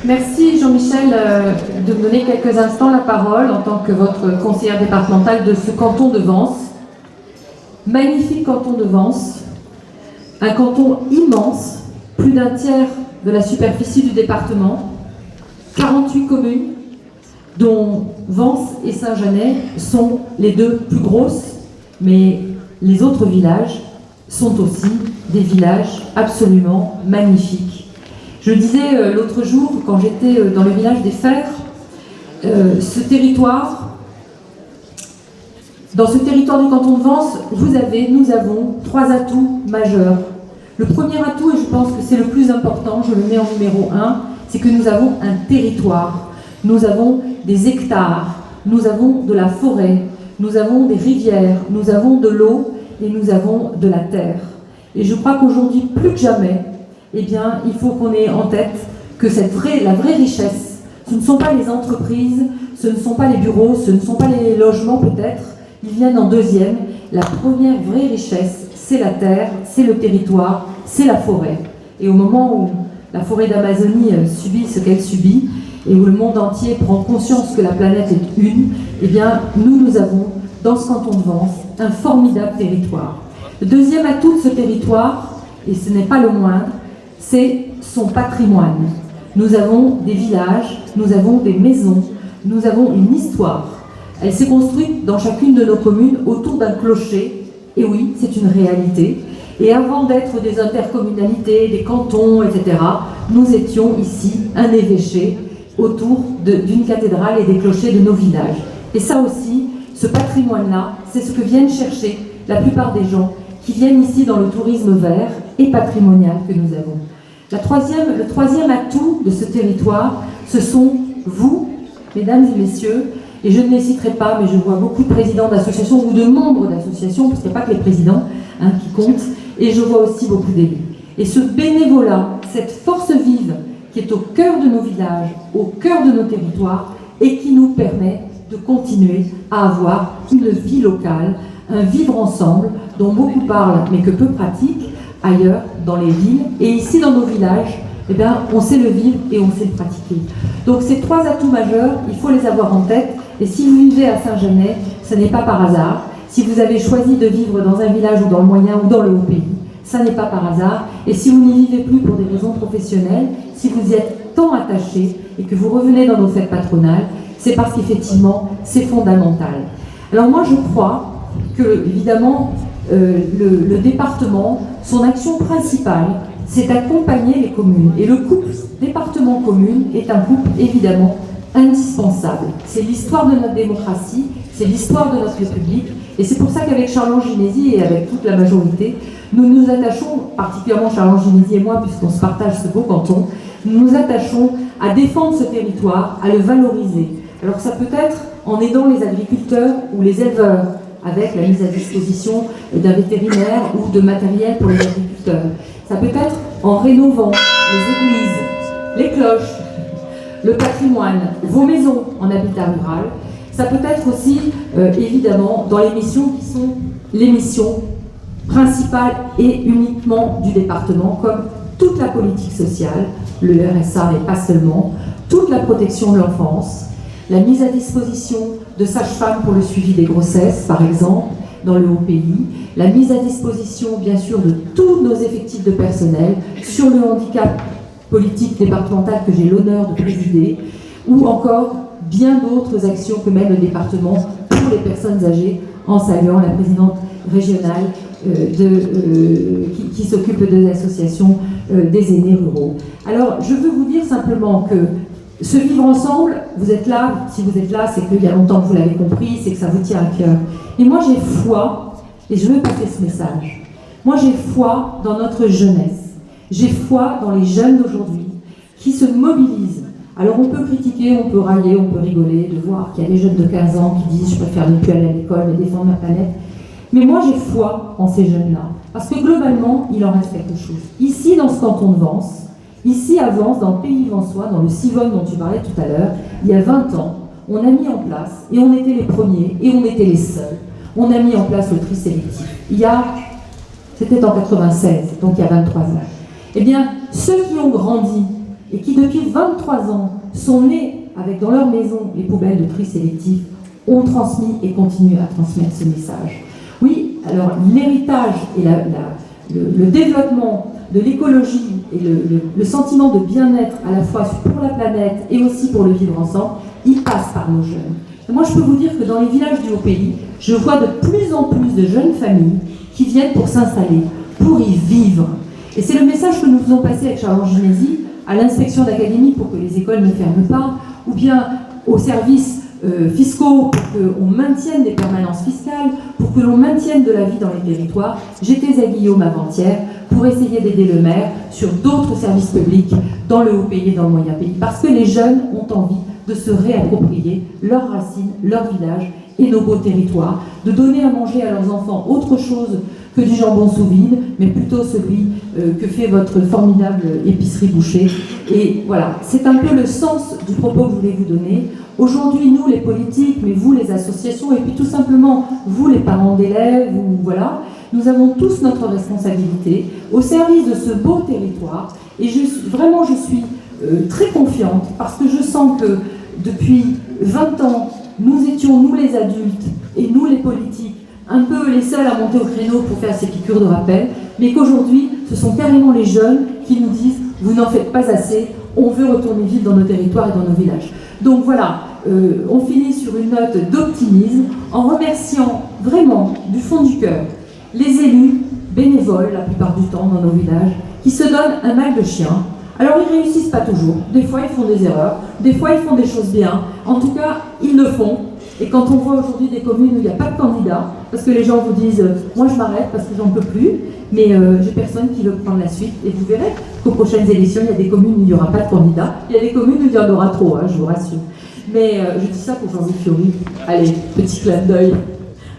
Merci Jean-Michel de me donner quelques instants la parole en tant que votre conseillère départementale de ce canton de Vence. Magnifique canton de Vence, un canton immense, plus d'un tiers de la superficie du département, 48 communes, dont Vence et Saint-Genès sont les deux plus grosses, mais les autres villages sont aussi des villages absolument magnifiques. Je le disais l'autre jour, quand j'étais dans le village des Fers, ce territoire, dans ce territoire du canton de Vence, nous avons 3 atouts majeurs. Le premier atout, et je pense que c'est le plus important, je le mets en numéro 1, c'est que nous avons un territoire. Nous avons des hectares, nous avons de la forêt, nous avons des rivières, nous avons de l'eau et nous avons de la terre. Et je crois qu'aujourd'hui, plus que jamais, eh bien, il faut qu'on ait en tête que la vraie richesse, ce ne sont pas les entreprises, ce ne sont pas les bureaux, ce ne sont pas les logements peut-être, ils viennent en deuxième. La première vraie richesse, c'est la terre, c'est le territoire, c'est la forêt. Et au moment où la forêt d'Amazonie subit ce qu'elle subit, et où le monde entier prend conscience que la planète est une, eh bien, nous avons, dans ce canton de Vence, un formidable territoire. Le deuxième atout de ce territoire, et ce n'est pas le moindre, c'est son patrimoine. Nous avons des villages, nous avons des maisons, nous avons une histoire. Elle s'est construite dans chacune de nos communes autour d'un clocher, et oui, c'est une réalité. Et avant d'être des intercommunalités, des cantons, etc., nous étions ici un évêché autour d'une cathédrale et des clochers de nos villages. Et ça aussi, ce patrimoine-là, c'est ce que viennent chercher la plupart des gens qui viennent ici dans le tourisme vert et patrimonial que nous avons. Le troisième atout de ce territoire, ce sont vous, mesdames et messieurs, et je ne les citerai pas, mais je vois beaucoup de présidents d'associations ou de membres d'associations, parce qu'il n'y a pas que les présidents qui comptent, et je vois aussi beaucoup d'élus. Et ce bénévolat, cette force vive qui est au cœur de nos villages, au cœur de nos territoires, et qui nous permet de continuer à avoir une vie locale, un vivre ensemble, dont beaucoup parlent, mais que peu pratiquent ailleurs, dans les villes. Et ici, dans nos villages, eh bien, on sait le vivre et on sait le pratiquer. Donc ces 3 atouts majeurs, il faut les avoir en tête. Et si vous vivez à Saint-Genès, ce n'est pas par hasard. Si vous avez choisi de vivre dans un village ou dans le moyen ou dans le haut pays, ça n'est pas par hasard. Et si vous n'y vivez plus pour des raisons professionnelles, si vous y êtes tant attaché et que vous revenez dans nos fêtes patronales, c'est parce qu'effectivement, c'est fondamental. Alors moi, je crois que, évidemment, le département, son action principale, c'est d'accompagner les communes. Et le couple département-commune est un couple, évidemment, indispensable. C'est l'histoire de notre démocratie, c'est l'histoire de notre République, et c'est pour ça qu'avec Charles-Ange Ginesy et avec toute la majorité, nous nous attachons, particulièrement Charles-Ange Ginesy et moi, puisqu'on se partage ce beau canton, nous nous attachons à défendre ce territoire, à le valoriser. Alors ça peut être en aidant les agriculteurs ou les éleveurs, avec la mise à disposition d'un vétérinaire ou de matériel pour les agriculteurs. Ça peut être en rénovant les églises, les cloches, le patrimoine, vos maisons en habitat rural. Ça peut être aussi, évidemment, dans les missions qui sont les missions principales et uniquement du département, comme toute la politique sociale, le RSA, mais pas seulement, toute la protection de l'enfance, la mise à disposition de sages-femmes pour le suivi des grossesses, par exemple, dans le haut pays, la mise à disposition, bien sûr, de tous nos effectifs de personnel sur le handicap politique départemental que j'ai l'honneur de présider, ou encore bien d'autres actions que mène le département pour les personnes âgées, en saluant la présidente régionale qui s'occupe des associations des aînés ruraux. Alors, je veux vous dire simplement que ce vivre ensemble, vous êtes là, si vous êtes là, c'est qu'il y a longtemps que vous l'avez compris, c'est que ça vous tient à cœur. Et moi j'ai foi, et je veux passer ce message, moi j'ai foi dans notre jeunesse, j'ai foi dans les jeunes d'aujourd'hui qui se mobilisent. Alors on peut critiquer, on peut railler, on peut rigoler, de voir qu'il y a des jeunes de 15 ans qui disent « je préfère ne plus aller à l'école et défendre ma planète ». Mais moi j'ai foi en ces jeunes-là, parce que globalement, il en reste quelque chose. Ici, dans ce canton de Vence, ici à Vence, dans le pays vençois, dans le Sivonne dont tu parlais tout à l'heure, il y a 20 ans, on a mis en place, et on était les premiers, et on était les seuls, on a mis en place le tri sélectif. C'était en 96, donc il y a 23 ans. Eh bien, ceux qui ont grandi et qui depuis 23 ans sont nés avec dans leur maison les poubelles de tri sélectif, ont transmis et continuent à transmettre ce message. Oui, alors l'héritage et le développement de l'écologie et le sentiment de bien-être à la fois pour la planète et aussi pour le vivre ensemble, il passe par nos jeunes. Et moi, je peux vous dire que dans les villages du Haut-Pays, je vois de plus en plus de jeunes familles qui viennent pour s'installer, pour y vivre. Et c'est le message que nous faisons passer avec Charles-Ange-Génésie à l'inspection d'académie pour que les écoles ne ferment pas, ou bien aux services fiscaux pour qu'on maintienne des permanences fiscales, pour que l'on maintienne de la vie dans les territoires. J'étais à Guillaume avant-hier pour essayer d'aider le maire sur d'autres services publics dans le Haut-Pays et dans le Moyen-Pays, parce que les jeunes ont envie de se réapproprier leurs racines, leur village et nos beaux territoires, de donner à manger à leurs enfants autre chose que du jambon sous vide, mais plutôt celui que fait votre formidable épicerie Boucher. Et voilà, c'est un peu le sens du propos que je voulais vous donner. Aujourd'hui, nous, les politiques, mais vous, les associations, et puis tout simplement, vous, les parents d'élèves, voilà, nous avons tous notre responsabilité au service de ce beau territoire. Et vraiment, je suis très confiante, parce que je sens que depuis 20 ans, nous étions, nous les adultes, et nous les politiques, un peu les seuls à monter au créneau pour faire ces piqûres de rappel, mais qu'aujourd'hui, ce sont carrément les jeunes qui nous disent « vous n'en faites pas assez, on veut retourner vivre dans nos territoires et dans nos villages ». Donc voilà, on finit sur une note d'optimisme en remerciant vraiment du fond du cœur les élus, bénévoles la plupart du temps dans nos villages, qui se donnent un mal de chien. Alors ils ne réussissent pas toujours, des fois ils font des erreurs, des fois ils font des choses bien, en tout cas ils le font. Et quand on voit aujourd'hui des communes où il n'y a pas de candidat, parce que les gens vous disent « moi je m'arrête parce que j'en peux plus, mais j'ai personne qui veut prendre la suite », et vous verrez qu'aux prochaines élections, il y a des communes où il n'y aura pas de candidat, il y a des communes où il y en aura trop, je vous rassure. Mais je dis ça pour Jean-Louis Fiori. Allez, petit clin d'œil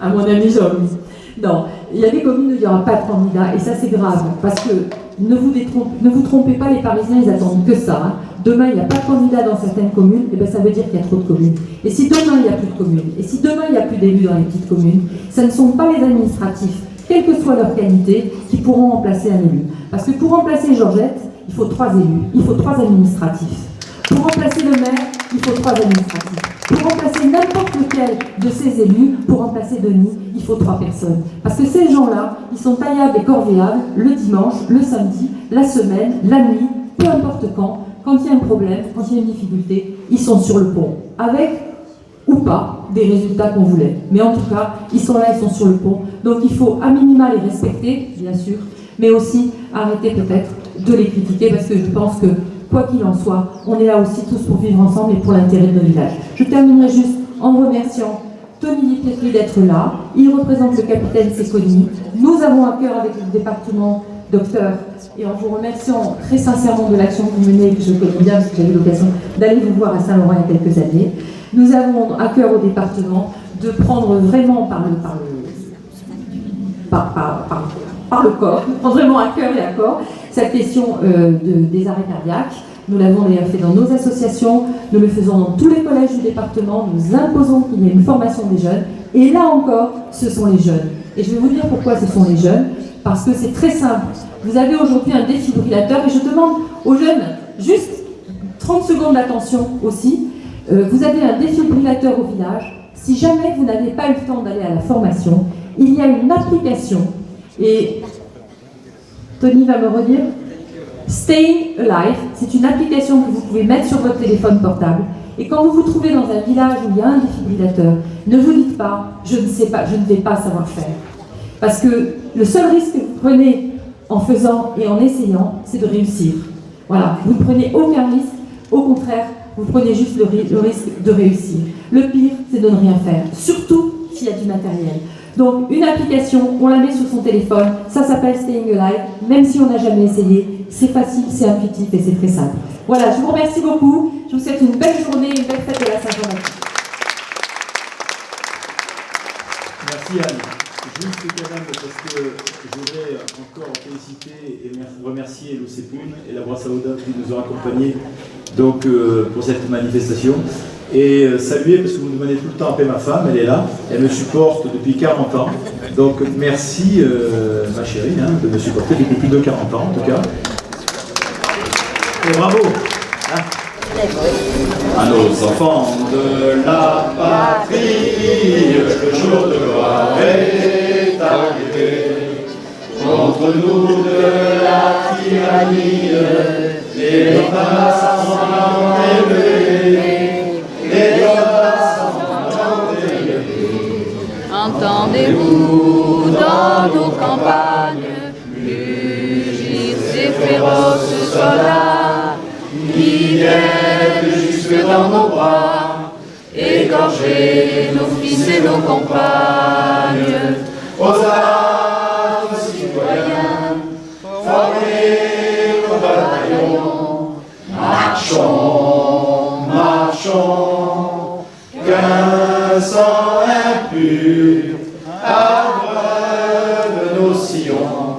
à mon ami Jean-Louis. Non, il y a des communes où il n'y aura pas de candidat, et ça c'est grave, parce que ne vous trompez pas, les Parisiens, ils attendent que ça. Demain, il n'y a pas de candidat dans certaines communes, et bien ça veut dire qu'il y a trop de communes. Et si demain, il n'y a plus de communes, et si demain, il n'y a plus d'élus dans les petites communes, ce ne sont pas les administratifs, quelle que soit leur qualité, qui pourront remplacer un élu. Parce que pour remplacer Georgette, il faut 3 élus, il faut 3 administratifs. Pour remplacer le maire, il faut 3 administratifs. Pour remplacer n'importe lequel de ces élus, pour remplacer Denis, il faut 3 personnes. Parce que ces gens-là, ils sont taillables et corvéables le dimanche, le samedi, la semaine, la nuit, peu importe quand il y a un problème, quand il y a une difficulté, ils sont sur le pont, avec ou pas des résultats qu'on voulait. Mais en tout cas, ils sont là, ils sont sur le pont. Donc il faut à minima les respecter, bien sûr, mais aussi arrêter peut-être de les critiquer, parce que je pense que quoi qu'il en soit, on est là aussi tous pour vivre ensemble et pour l'intérêt de nos villages. Je terminerai juste en remerciant Tony Di Pietri d'être là. Il représente le capitaine Secconi. Nous avons à cœur avec le département, docteur, et en vous remerciant très sincèrement de l'action que vous menez, que je connais bien parce que j'ai eu l'occasion d'aller vous voir à Saint-Laurent il y a quelques années. Nous avons à cœur au département de prendre vraiment par le corps, prendre vraiment à cœur et à corps cette question des arrêts cardiaques. Nous l'avons d'ailleurs fait dans nos associations, nous le faisons dans tous les collèges du département, nous imposons qu'il y ait une formation des jeunes, et là encore, ce sont les jeunes. Et je vais vous dire pourquoi ce sont les jeunes, parce que c'est très simple. Vous avez aujourd'hui un défibrillateur, et je demande aux jeunes, juste 30 secondes d'attention aussi, vous avez un défibrillateur au village. Si jamais vous n'avez pas eu le temps d'aller à la formation, il y a une application, et Tony va me redire, Staying Alive, c'est une application que vous pouvez mettre sur votre téléphone portable. Et quand vous vous trouvez dans un village où il y a un défibrillateur, ne vous dites pas, je ne sais pas, je ne vais pas savoir faire. Parce que le seul risque que vous prenez en faisant et en essayant, c'est de réussir. Voilà, vous ne prenez aucun risque, au contraire, vous prenez juste le risque de réussir. Le pire, c'est de ne rien faire, surtout s'il y a du matériel. Donc, une application, on la met sur son téléphone, ça s'appelle Staying Alive, même si on n'a jamais essayé, c'est facile, c'est intuitif et c'est très simple. Voilà, je vous remercie beaucoup, je vous souhaite une belle journée, une belle fête de la Saint-Jean. Merci Anne. Juste quand même, parce que je voudrais encore féliciter et remercier l'OCEPUN et la Brosse à Ouda qui nous ont accompagnés donc, pour cette manifestation. Et saluer, parce que vous me demandez tout le temps, appeler ma femme, elle est là, elle me supporte depuis 40 ans. Donc merci ma chérie de me supporter depuis plus de 40 ans en tout cas. Et bravo. À nos enfants de la patrie, le jour de gloire est arrivé. Contre nous de la tyrannie, les soldats sont élevés. Les soldats sont élevés. Entendez-vous dans nos campagnes mugir ces féroces soldats qui viennent jusque dans nos bras, égorger nos fils et nos compagnes. Aux armes, citoyens, formez vos bataillons, marchons, marchons, qu'un sang impur abreuve nos sillons.